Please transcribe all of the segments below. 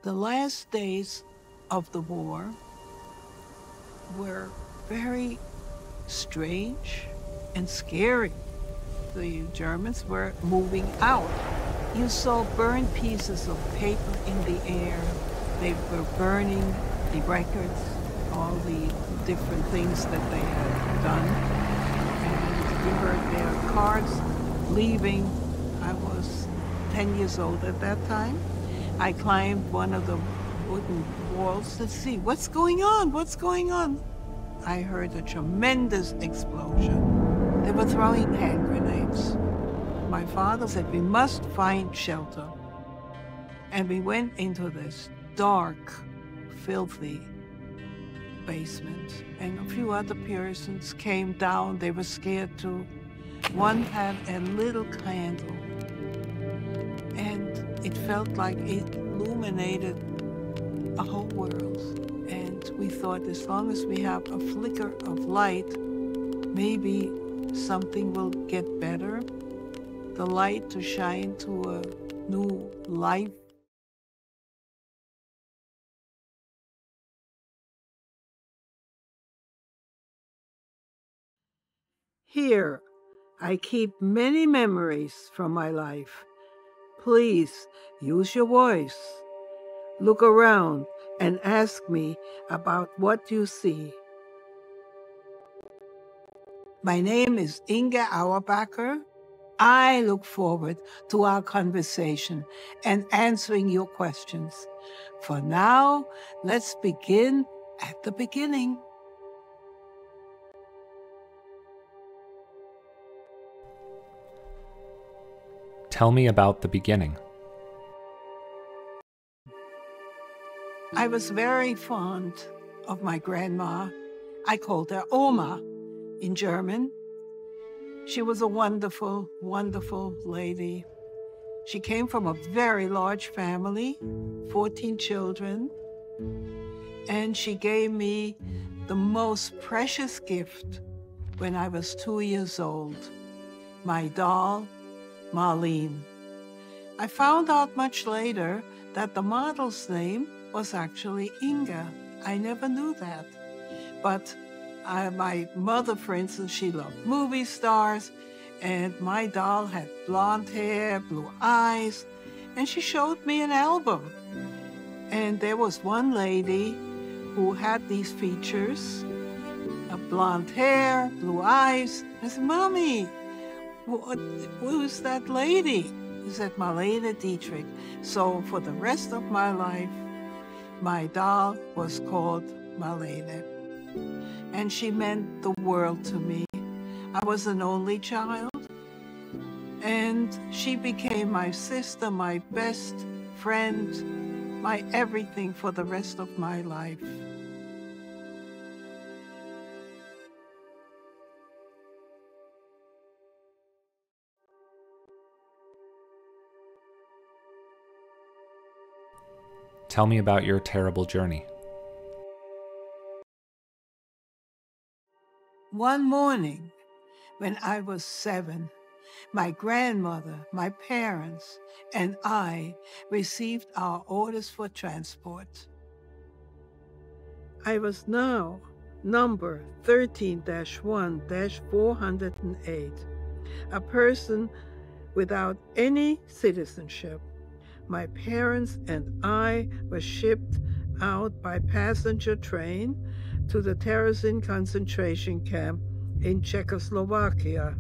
The last days of the war were very strange and scary. The Germans were moving out. You saw burned pieces of paper in the air. They were burning the records, all the different things that they had done. And you heard their cars leaving. I was 10 years old at that time. I climbed one of the wooden walls to see what's going on, what's going on. I heard a tremendous explosion. They were throwing hand grenades. My father said, we must find shelter. And we went into this dark, filthy basement. And a few other persons came down. They were scared too. One had a little candle. And it felt like it illuminated a whole world. And we thought, as long as we have a flicker of light, maybe something will get better. The light to shine to a new life. Here, I keep many memories from my life. Please use your voice. Look around and ask me about what you see. My name is Inge Auerbacher. I look forward to our conversation and answering your questions. For now, let's begin at the beginning. Tell me about the beginning. I was very fond of my grandma. I called her Oma in German. She was a wonderful, wonderful lady. She came from a very large family, 14 children, and she gave me the most precious gift when I was 2 years old, my doll, Marlene. I found out much later that the model's name was actually Inga. I never knew that. But my mother, for instance, she loved movie stars, and my doll had blonde hair, blue eyes, and she showed me an album. And there was one lady who had these features, blonde hair, blue eyes. I said, Mommy, who's that lady? He said, Marlene Dietrich. So for the rest of my life, my doll was called Marlene. And she meant the world to me. I was an only child. And she became my sister, my best friend, my everything for the rest of my life. Tell me about your terrible journey. One morning, when I was 7, my grandmother, my parents, and I received our orders for transport. I was now number 13-1-408, a person without any citizenship. My parents and I were shipped out by passenger train to the Terezin concentration camp in Czechoslovakia.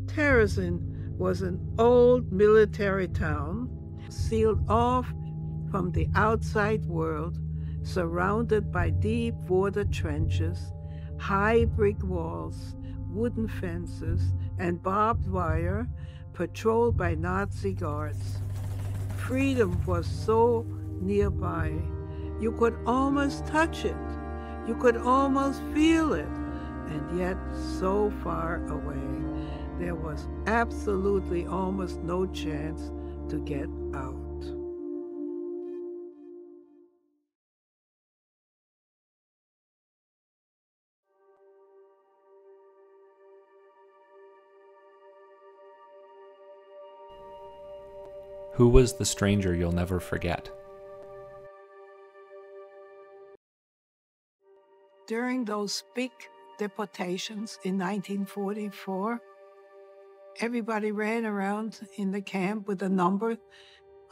Terezin was an old military town, sealed off from the outside world, surrounded by deep water trenches, high brick walls, wooden fences, and barbed wire, patrolled by Nazi guards. Freedom was so nearby. You could almost touch it. You could almost feel it, and yet so far away. There was absolutely almost no chance to get out. Who was the stranger you'll never forget? During those big deportations in 1944, everybody ran around in the camp with a number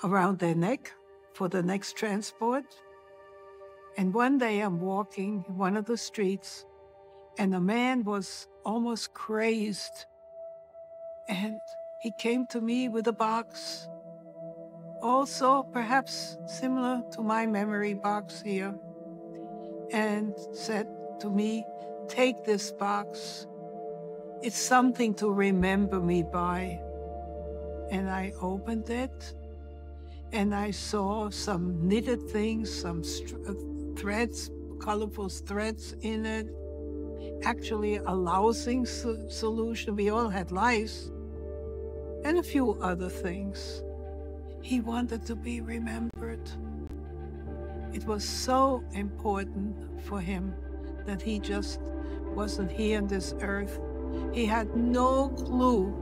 around their neck for the next transport. And one day I'm walking one of the streets, and a man was almost crazed. And he came to me with a box, also perhaps similar to my memory box here, and said to me, "Take this box. It's something to remember me by." And I opened it, and I saw some knitted things, some threads, colorful threads in it. Actually, a lousing solution. We all had lice, and a few other things. He wanted to be remembered. It was so important for him that he just wasn't here on this earth. He had no clue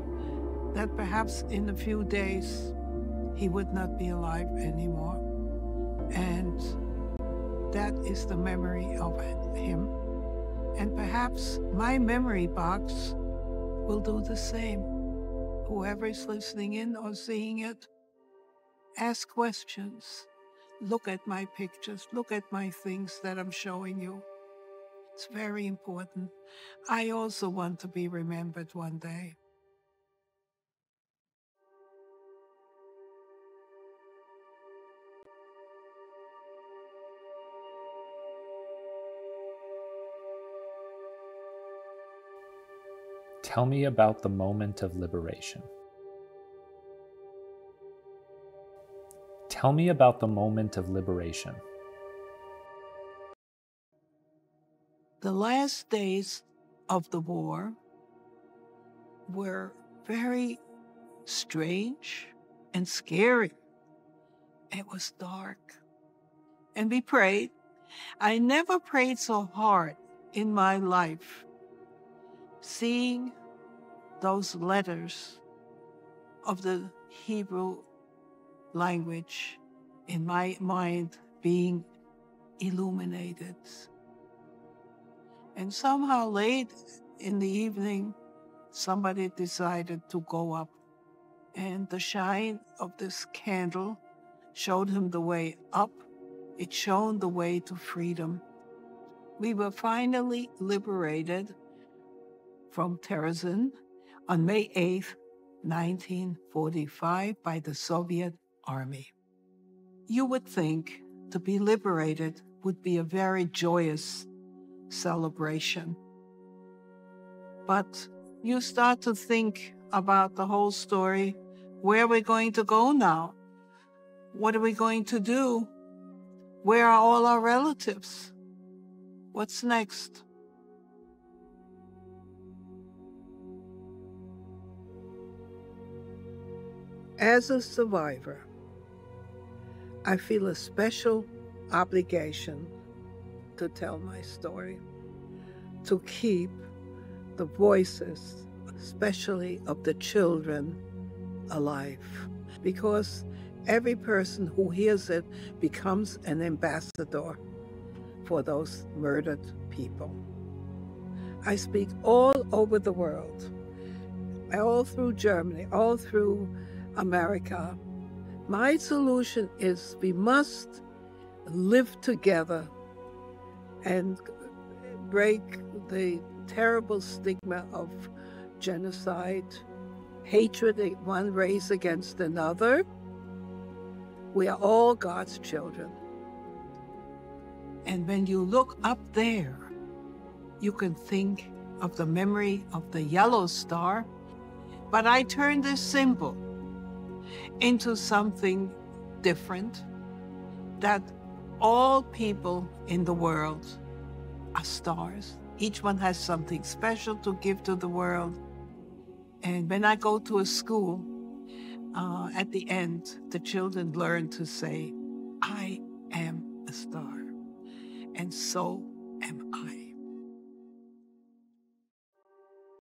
that perhaps in a few days he would not be alive anymore. And that is the memory of him. And perhaps my memory box will do the same. Whoever is listening in or seeing it, ask questions. Look at my pictures. Look at my things that I'm showing you. It's very important. I also want to be remembered one day. Tell me about the moment of liberation. Tell me about the moment of liberation. The last days of the war were very strange and scary. It was dark. And we prayed. I never prayed so hard in my life. Seeing those letters of the Hebrew language in my mind being illuminated. And somehow late in the evening, somebody decided to go up, and the shine of this candle showed him the way up. It shone the way to freedom. We were finally liberated from Terezin on May 8th, 1945 by the Soviet Army. You would think to be liberated would be a very joyous celebration. But you start to think about the whole story. Where are we going to go now? What are we going to do? Where are all our relatives? What's next? As a survivor, I feel a special obligation to tell my story, to keep the voices, especially of the children, alive. Because every person who hears it becomes an ambassador for those murdered people. I speak all over the world, all through Germany, all through America. My solution is we must live together and break the terrible stigma of genocide, hatred of one race against another. We are all God's children. And when you look up there, you can think of the memory of the yellow star. But I turned this symbol into something different, that all people in the world are stars. Each one has something special to give to the world. And when I go to a school, at the end, the children learn to say, "I am a star, and so am I."